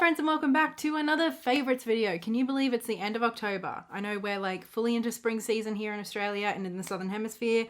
friends, and welcome back to another favourites video. Can you believe it's the end of October? I know we're like fully into spring season here in Australia and in the Southern Hemisphere.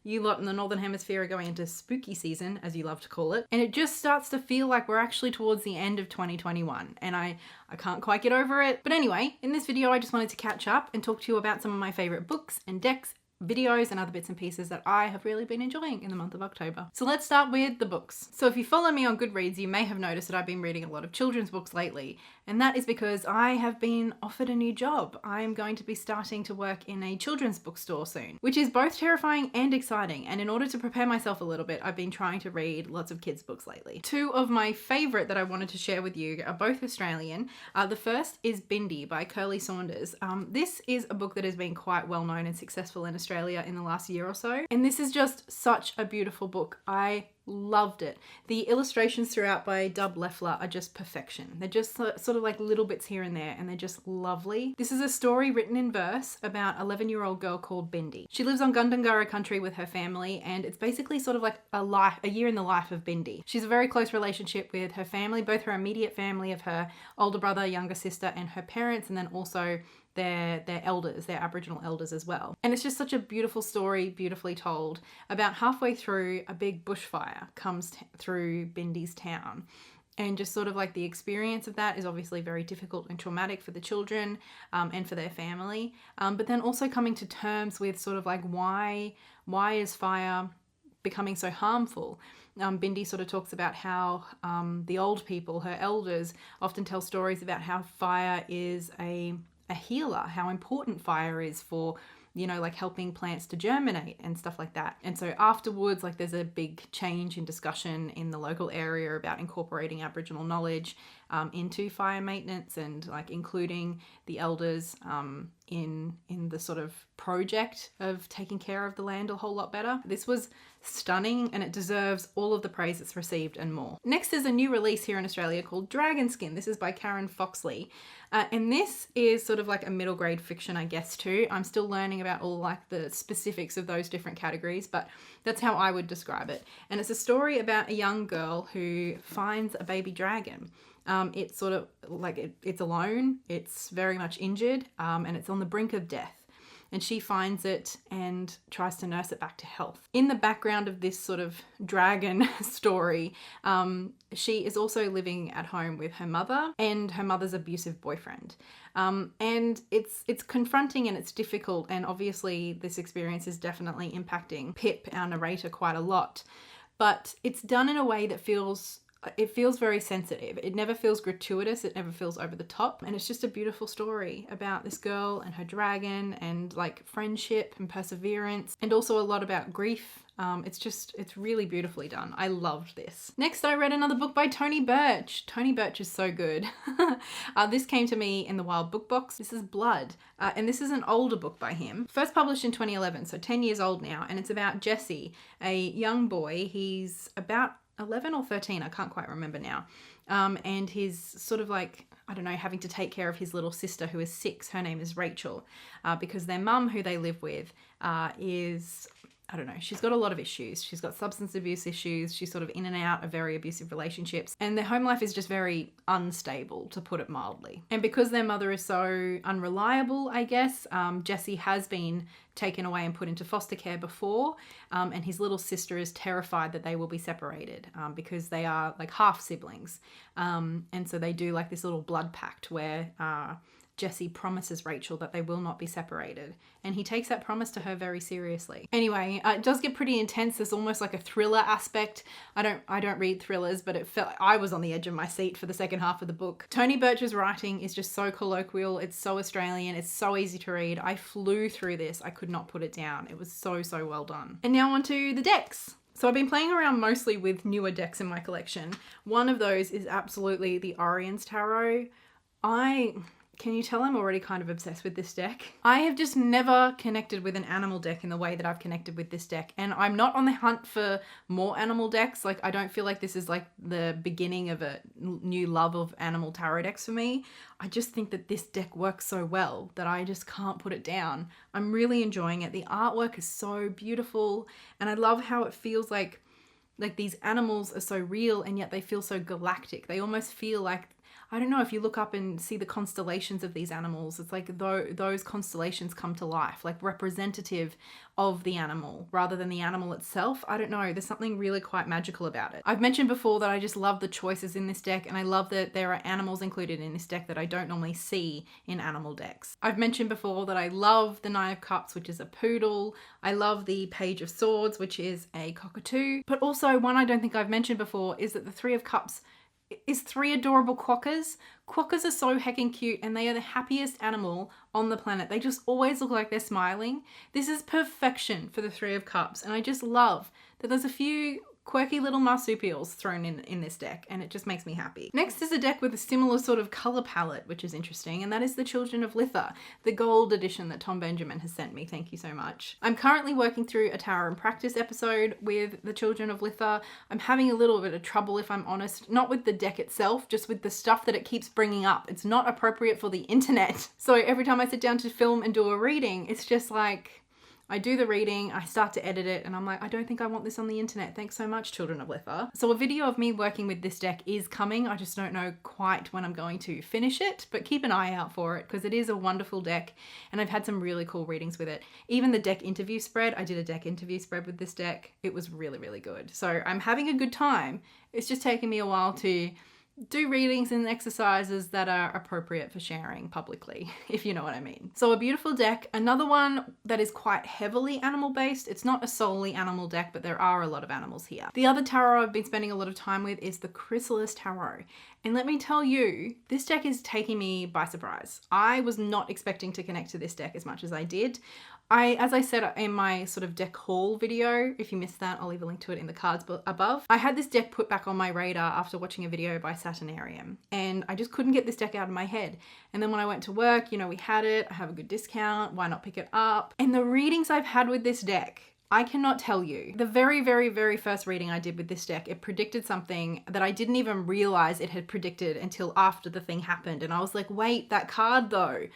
You lot in the Northern Hemisphere are going into spooky season, as you love to call it. And it just starts to feel like we're actually towards the end of 2021. And I can't quite get over it. But anyway, in this video, I just wanted to catch up and talk to you about some of my favourite books and decks, videos and other bits and pieces that I have really been enjoying in the month of October. So let's start with the books. So if you follow me on GoodReads, you may have noticed that I've been reading a lot of children's books lately, and that is because I have been offered a new job. I'm going to be starting to work in a children's bookstore soon, which is both terrifying and exciting. And in order to prepare myself a little bit, I've been trying to read lots of kids' books lately. Two of my favourite that I wanted to share with you are both Australian. The first is Bindi by Kirli Saunders. This is a book that has been quite well known and successful in Australia in the last year or so. And this is just such a beautiful book. I loved it. The illustrations throughout by Dub Leffler are just perfection. They're just sort of like little bits here and there, and they're just lovely. This is a story written in verse about an 11-year-old girl called Bindi. She lives on Gundungurra country with her family, and it's basically sort of like a year in the life of Bindi. She's a very close relationship with her family, both her immediate family of her older brother, younger sister, and her parents, and then also their elders, their Aboriginal elders as well. And it's just such a beautiful story, beautifully told. About halfway through, a big bushfire comes through Bindi's town. And just sort of like the experience of that is obviously very difficult and traumatic for the children and for their family. But then also coming to terms with sort of like why is fire becoming so harmful? Bindi sort of talks about how the old people, her elders, often tell stories about how fire is a healer, how important fire is for, you know, like helping plants to germinate and stuff like that. And so afterwards, like there's a big change in discussion in the local area about incorporating Aboriginal knowledge into fire maintenance and like including the elders in the sort of project of taking care of the land a whole lot better. This was stunning and it deserves all of the praise it's received and more. Next is a new release here in Australia called Dragonskin. This is by Foxlee. And this is sort of like a middle grade fiction, I guess, too. I'm still learning about all like the specifics of those different categories, but that's how I would describe it. And it's a story about a young girl who finds a baby dragon. It's sort of like it's alone, it's very much injured, and it's on the brink of death. And she finds it and tries to nurse it back to health. In the background of this sort of dragon story, she is also living at home with her mother and her mother's abusive boyfriend. And it's confronting and it's difficult, and obviously this experience is definitely impacting Pip, our narrator, quite a lot. But it's done in a way that feels very sensitive. It never feels gratuitous. It never feels over the top. And it's just a beautiful story about this girl and her dragon and like friendship and perseverance, and also a lot about grief. It's really beautifully done. I loved this. Next, I read another book by Toney Birch. Toney Birch is so good. This came to me in the Wild Book Box. This is Blood. And this is an older book by him. First published in 2011, so 10 years old now. And it's about Jesse, a young boy. He's about 11 or 13, I can't quite remember now. And he's sort of like, I don't know, having to take care of his little sister who is 6. Her name is Rachel, because their mum, who they live with, is, I don't know, she's got a lot of issues. She's got substance abuse issues. She's sort of in and out of very abusive relationships. And their home life is just very unstable, to put it mildly. And because their mother is so unreliable, I guess, Jesse has been taken away and put into foster care before. And his little sister is terrified that they will be separated because they are like half siblings. And so they do like this little blood pact where Jesse promises Rachel that they will not be separated, and he takes that promise to her very seriously. Anyway, it does get pretty intense. There's almost like a thriller aspect. I don't read thrillers, but I was on the edge of my seat for the second half of the book. Toney Birch's writing is just so colloquial. It's so Australian. It's so easy to read. I flew through this. I could not put it down. It was so well done. And now on to the decks. So I've been playing around mostly with newer decks in my collection. One of those is absolutely the Oriens Tarot. Can you tell I'm already kind of obsessed with this deck? I have just never connected with an animal deck in the way that I've connected with this deck. And I'm not on the hunt for more animal decks. Like, I don't feel like this is like the beginning of a new love of animal tarot decks for me. I just think that this deck works so well that I just can't put it down. I'm really enjoying it. The artwork is so beautiful. And I love how it feels like these animals are so real and yet they feel so galactic. They almost feel like, I don't know, if you look up and see the constellations of these animals, it's like those constellations come to life, like representative of the animal rather than the animal itself. I don't know, there's something really quite magical about it. I've mentioned before that I just love the choices in this deck, and I love that there are animals included in this deck that I don't normally see in animal decks. I've mentioned before that I love the Nine of Cups, which is a poodle. I love the Page of Swords, which is a cockatoo. But also one I don't think I've mentioned before is that the Three of Cups is 3 adorable quokkas. Quokkas are so heckin' cute, and they are the happiest animal on the planet. They just always look like they're smiling. This is perfection for the Three of Cups, and I just love that there's a few quirky little marsupials thrown in this deck, and it just makes me happy. Next is a deck with a similar sort of color palette, which is interesting, and that is the Children of Litha, the gold edition that Tom Benjamin has sent me. Thank you so much. I'm currently working through a Tarot and Practice episode with the Children of Litha. I'm having a little bit of trouble, if I'm honest, not with the deck itself, just with the stuff that it keeps bringing up. It's not appropriate for the internet. So every time I sit down to film and do a reading, it's just like, I do the reading, I start to edit it, and I'm like, I don't think I want this on the internet. Thanks so much, Children of Litha. So a video of me working with this deck is coming. I just don't know quite when I'm going to finish it, but keep an eye out for it because it is a wonderful deck, and I've had some really cool readings with it. Even the deck interview spread, I did a deck interview spread with this deck. It was really, really good. So I'm having a good time. It's just taken me a while to do readings and exercises that are appropriate for sharing publicly, if you know what I mean. So a beautiful deck. Another one that is quite heavily animal based. It's not a solely animal deck, but there are a lot of animals here. The other tarot I've been spending a lot of time with is the Chrysalis Tarot. And let me tell you, this deck is taking me by surprise. I was not expecting to connect to this deck as much as I did. As I said in my sort of deck haul video, if you missed that, I'll leave a link to it in the cards above. I had this deck put back on my radar after watching a video by Saturnarium, and I just couldn't get this deck out of my head. And then when I went to work, you know, we had it, I have a good discount, why not pick it up? And the readings I've had with this deck, I cannot tell you. The very, very, very first reading I did with this deck, it predicted something that I didn't even realize it had predicted until after the thing happened. And I was like, wait, that card though.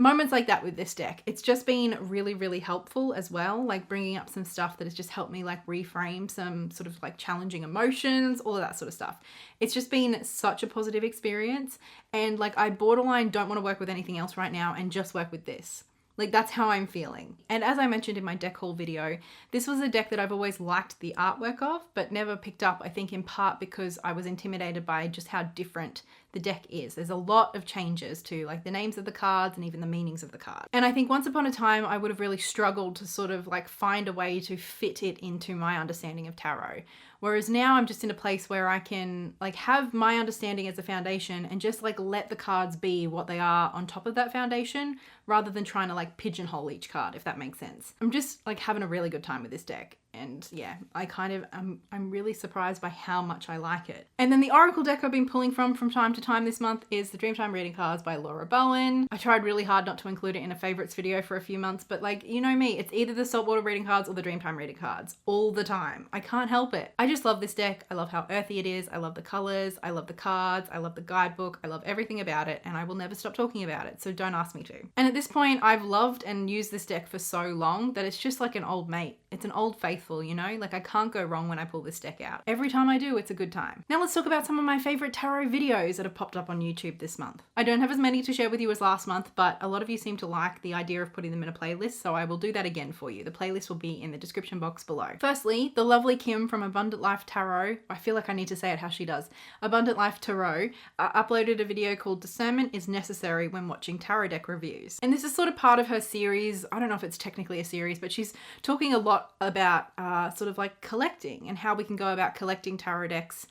Moments like that with this deck. It's just been really, really helpful as well, like bringing up some stuff that has just helped me like reframe some sort of like challenging emotions, all of that sort of stuff. It's just been such a positive experience, and like I borderline don't want to work with anything else right now and just work with this. Like that's how I'm feeling. And as I mentioned in my deck haul video, this was a deck that I've always liked the artwork of, but never picked up, I think in part because I was intimidated by just how different the deck is. There's a lot of changes to like the names of the cards and even the meanings of the cards. And I think once upon a time, I would have really struggled to sort of like find a way to fit it into my understanding of tarot. Whereas now I'm just in a place where I can like have my understanding as a foundation and just like let the cards be what they are on top of that foundation, rather than trying to like pigeonhole each card, if that makes sense. I'm just like having a really good time with this deck. And yeah, I kind of, I'm really surprised by how much I like it. And then the Oracle deck I've been pulling from time to time this month is the Dreamtime reading cards by Laura Bowen. I tried really hard not to include it in a favorites video for a few months, but like, you know me, it's either the Saltwater reading cards or the Dreamtime reading cards all the time. I can't help it. I just love this deck. I love how earthy it is. I love the colors. I love the cards. I love the guidebook. I love everything about it, and I will never stop talking about it. So don't ask me to. And at this point, I've loved and used this deck for so long that it's just like an old mate. It's an old faithful, you know? Like I can't go wrong when I pull this deck out. Every time I do, it's a good time. Now let's talk about some of my favorite tarot videos that have popped up on YouTube this month. I don't have as many to share with you as last month, but a lot of you seem to like the idea of putting them in a playlist, so I will do that again for you. The playlist will be in the description box below. Firstly, the lovely Kim from Abundant Life Tarot, I feel like I need to say it how she does, Abundant Life Tarot, uploaded a video called Discernment is Necessary When Watching Tarot Deck Reviews. And this is sort of part of her series. I don't know if it's technically a series, but she's talking a lot about sort of like collecting and how we can go about collecting tarot decks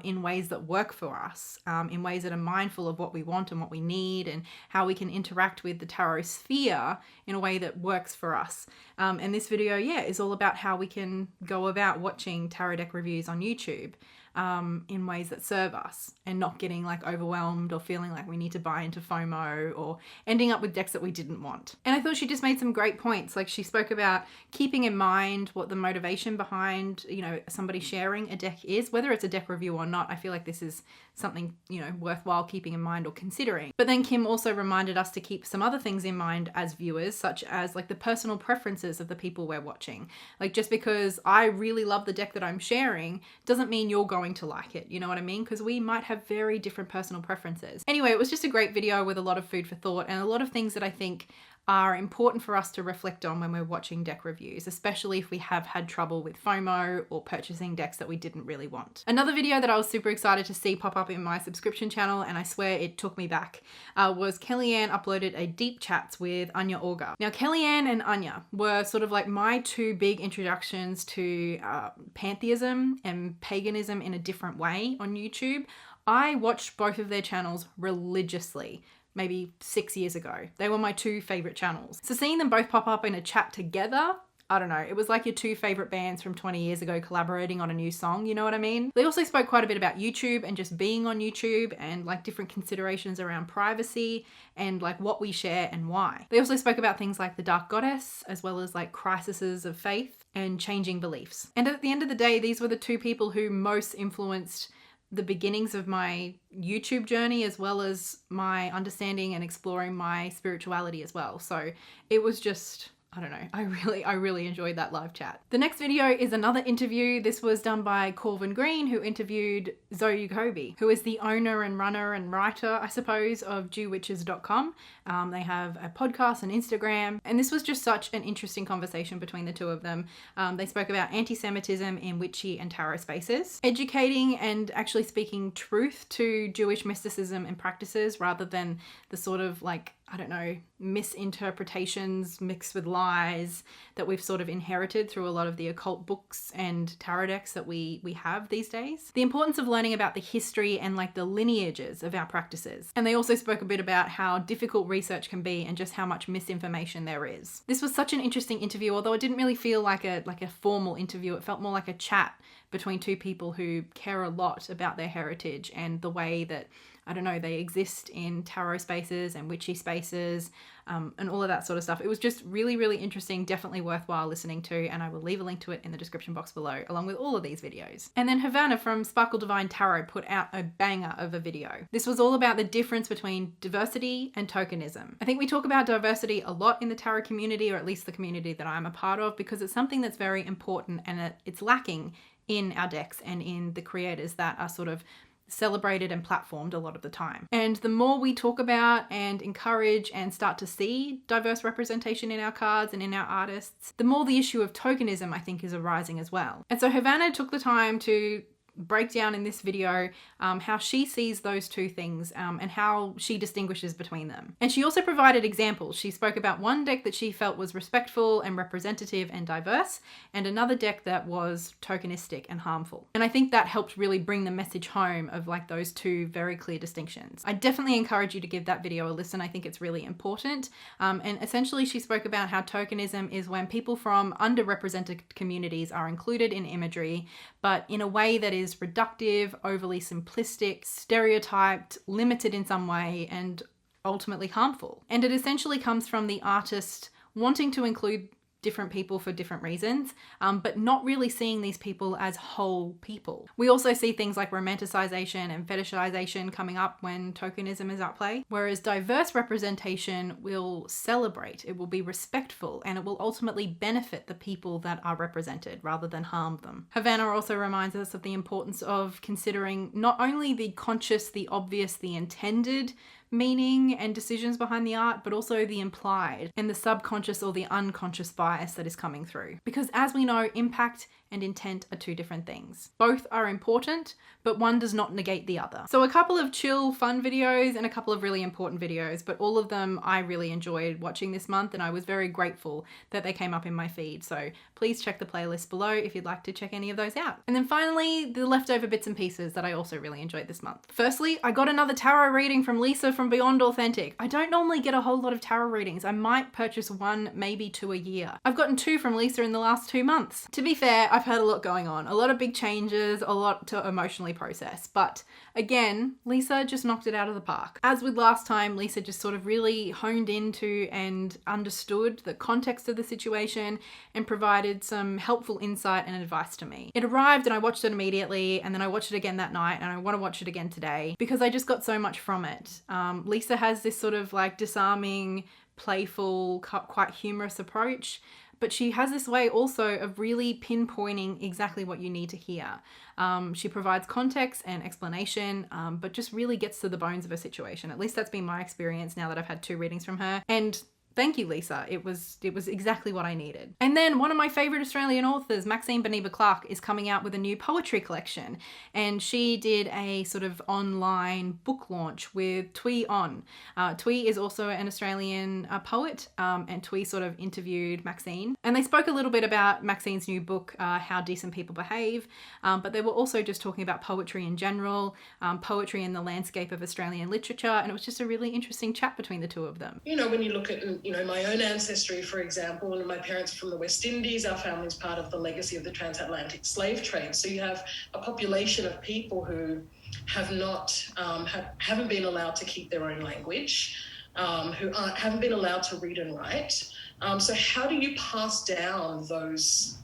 in ways that work for us, in ways that are mindful of what we want and what we need, and how we can interact with the tarot sphere in a way that works for us. And this video, yeah, is all about how we can go about watching tarot deck reviews on YouTube in ways that serve us, and not getting like overwhelmed or feeling like we need to buy into FOMO or ending up with decks that we didn't want. And I thought she just made some great points. Like she spoke about keeping in mind what the motivation behind, you know, somebody sharing a deck is, whether it's a deck review or not. I feel like this is something, you know, worthwhile keeping in mind or considering. But then Kim also reminded us to keep some other things in mind as viewers, such as like the personal preferences of the people we're watching. Like just because I really love the deck that I'm sharing doesn't mean you're going going to like it. You know what I mean? Because we might have very different personal preferences. Anyway, it was just a great video with a lot of food for thought and a lot of things that I think are important for us to reflect on when we're watching deck reviews, especially if we have had trouble with FOMO or purchasing decks that we didn't really want. Another video that I was super excited to see pop up in my subscription channel, and I swear it took me back, was Kellyanne uploaded a deep chats with Anya Auger. Now, Kellyanne and Anya were sort of like my two big introductions to pantheism and paganism in a different way on YouTube. I watched both of their channels religiously maybe 6 years ago. They were my two favorite channels. So seeing them both pop up in a chat together, I don't know, it was like your two favorite bands from 20 years ago collaborating on a new song, you know what I mean? They also spoke quite a bit about YouTube and just being on YouTube and like different considerations around privacy and like what we share and why. They also spoke about things like the Dark Goddess, as well as like crises of faith and changing beliefs. And at the end of the day, these were the two people who most influenced the beginnings of my YouTube journey, as well as my understanding and exploring my spirituality as well. So it was just, I don't know, I really enjoyed that live chat. The next video is another interview. This was done by Corvin Green, who interviewed Zoe Kobe, who is the owner and runner and writer, I suppose, of JewWitches.com. They have a podcast and Instagram, and this was just such an interesting conversation between the two of them. They spoke about anti-Semitism in witchy and tarot spaces, educating and actually speaking truth to Jewish mysticism and practices rather than the sort of like, I don't know, misinterpretations mixed with lies that we've sort of inherited through a lot of the occult books and tarot decks that we have these days. The importance of learning about the history and like the lineages of our practices. And they also spoke a bit about how difficult research can be and just how much misinformation there is. This was such an interesting interview, although it didn't really feel like a formal interview. It felt more like a chat between two people who care a lot about their heritage and the way that, I don't know, they exist in tarot spaces and witchy spaces and all of that sort of stuff. It was just really, really interesting, definitely worthwhile listening to, and I will leave a link to it in the description box below, along with all of these videos. And then Havana from Sparkle Divine Tarot put out a banger of a video. This was all about the difference between diversity and tokenism. I think we talk about diversity a lot in the tarot community, or at least the community that I'm a part of, because it's something that's very important and it's lacking in our decks and in the creators that are sort of celebrated and platformed a lot of the time. And the more we talk about and encourage and start to see diverse representation in our cards and in our artists, the more the issue of tokenism, I think, is arising as well. And so Havana took the time to break down in this video how she sees those two things and how she distinguishes between them. And she also provided examples. She spoke about one deck that she felt was respectful and representative and diverse, and another deck that was tokenistic and harmful. And I think that helped really bring the message home of like those two very clear distinctions. I definitely encourage you to give that video a listen. I think it's really important. And essentially she spoke about how tokenism is when people from underrepresented communities are included in imagery, but in a way that is reductive, overly simplistic, stereotyped, limited in some way, and ultimately harmful. And it essentially comes from the artist wanting to include different people for different reasons, but not really seeing these people as whole people. We also see things like romanticization and fetishization coming up when tokenism is at play, whereas diverse representation will celebrate, it will be respectful, and it will ultimately benefit the people that are represented rather than harm them. Havana also reminds us of the importance of considering not only the conscious, the obvious, the intended meaning and decisions behind the art, but also the implied and the subconscious or the unconscious bias that is coming through. Because as we know, impact and intent are two different things. Both are important, but one does not negate the other. So a couple of chill, fun videos and a couple of really important videos, but all of them I really enjoyed watching this month, and I was very grateful that they came up in my feed. So please check the playlist below if you'd like to check any of those out. And then finally, the leftover bits and pieces that I also really enjoyed this month. Firstly, I got another tarot reading from Litha from Beyond Authentic. I don't normally get a whole lot of tarot readings. I might purchase one, maybe two a year. I've gotten two from Litha in the last 2 months. To be fair, I've had a lot going on, a lot of big changes, a lot to emotionally process, but again, Litha just knocked it out of the park. As with last time, Litha just sort of really honed into and understood the context of the situation and provided some helpful insight and advice to me. It arrived and I watched it immediately, and then I watched it again that night, and I want to watch it again today because I just got so much from it. Litha has this sort of like disarming, playful, quite humorous approach, but she has this way also of really pinpointing exactly what you need to hear. She provides context and explanation, but just really gets to the bones of a situation. At least that's been my experience now that I've had 2 readings from her. And thank you, Litha. It was exactly what I needed. And then one of my favorite Australian authors, Maxine Beneba Clarke, is coming out with a new poetry collection. And she did a sort of online book launch with Twee on. Twee is also an Australian poet, and Twee sort of interviewed Maxine. And they spoke a little bit about Maxine's new book, How Decent People Behave, but they were also just talking about poetry in general, poetry in the landscape of Australian literature, and it was just a really interesting chat between the two of them. You know, when you look at, you know, my own ancestry, for example, and my parents are from the West Indies, our family's part of the legacy of the transatlantic slave trade. So you have a population of people who have not, haven't been allowed to keep their own language, who haven't been allowed to read and write. So how do you pass down those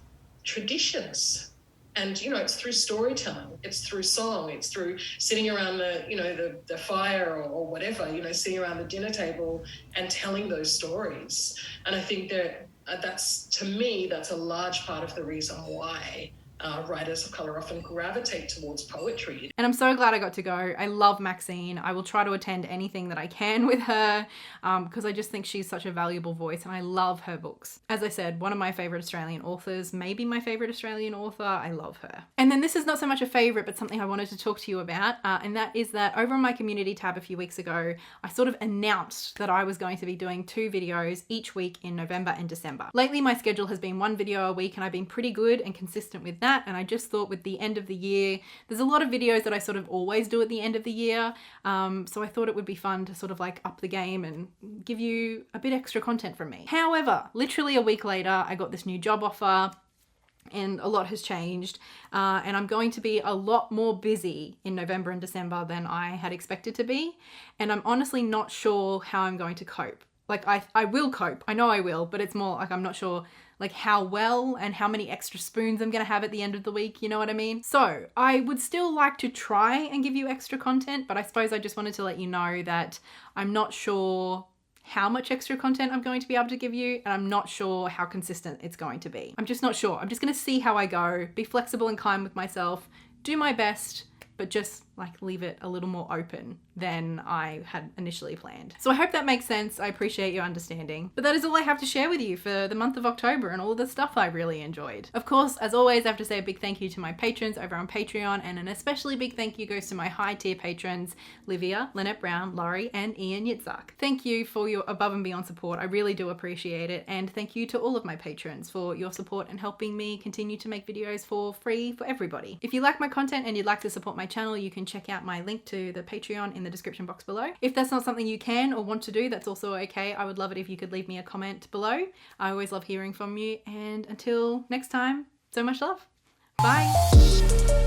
traditions? And, you know, it's through storytelling, it's through song, it's through sitting around the fire or whatever, you know, sitting around the dinner table and telling those stories. And I think that's, to me, that's a large part of the reason why writers of colour often gravitate towards poetry. And I'm so glad I got to go. I love Maxine. I will try to attend anything that I can with her because I just think she's such a valuable voice and I love her books. As I said, one of my favourite Australian authors, maybe my favourite Australian author. I love her. And then this is not so much a favourite, but something I wanted to talk to you about, and that is that over on my community tab a few weeks ago, I sort of announced that I was going to be doing 2 videos each week in November and December. Lately, my schedule has been 1 video a week and I've been pretty good and consistent with that. And I just thought with the end of the year, there's a lot of videos that I sort of always do at the end of the year. So I thought it would be fun to sort of like up the game and give you a bit extra content from me. However, literally a week later, I got this new job offer and a lot has changed. And I'm going to be a lot more busy in November and December than I had expected to be. And I'm honestly not sure how I'm going to cope. Like I will cope, I know I will, but it's more like I'm not sure like how well and how many extra spoons I'm gonna have at the end of the week, you know what I mean? So I would still like to try and give you extra content, but I suppose I just wanted to let you know that I'm not sure how much extra content I'm going to be able to give you, and I'm not sure how consistent it's going to be. I'm just not sure. I'm just gonna see how I go, be flexible and kind with myself, do my best, but just like leave it a little more open than I had initially planned. So I hope that makes sense. I appreciate your understanding. But that is all I have to share with you for the month of October and all of the stuff I really enjoyed. Of course, as always, I have to say a big thank you to my patrons over on Patreon, and an especially big thank you goes to my high tier patrons, Livia, Lynette Brown, Laurie, and Ian Yitzhak. Thank you for your above and beyond support. I really do appreciate it. And thank you to all of my patrons for your support and helping me continue to make videos for free for everybody. If you like my content and you'd like to support my channel, you can check out my link to the Patreon in the description box below. If that's not something you can or want to do, that's also okay. I would love it if you could leave me a comment below. I always love hearing from you, and until next time, so much love. Bye.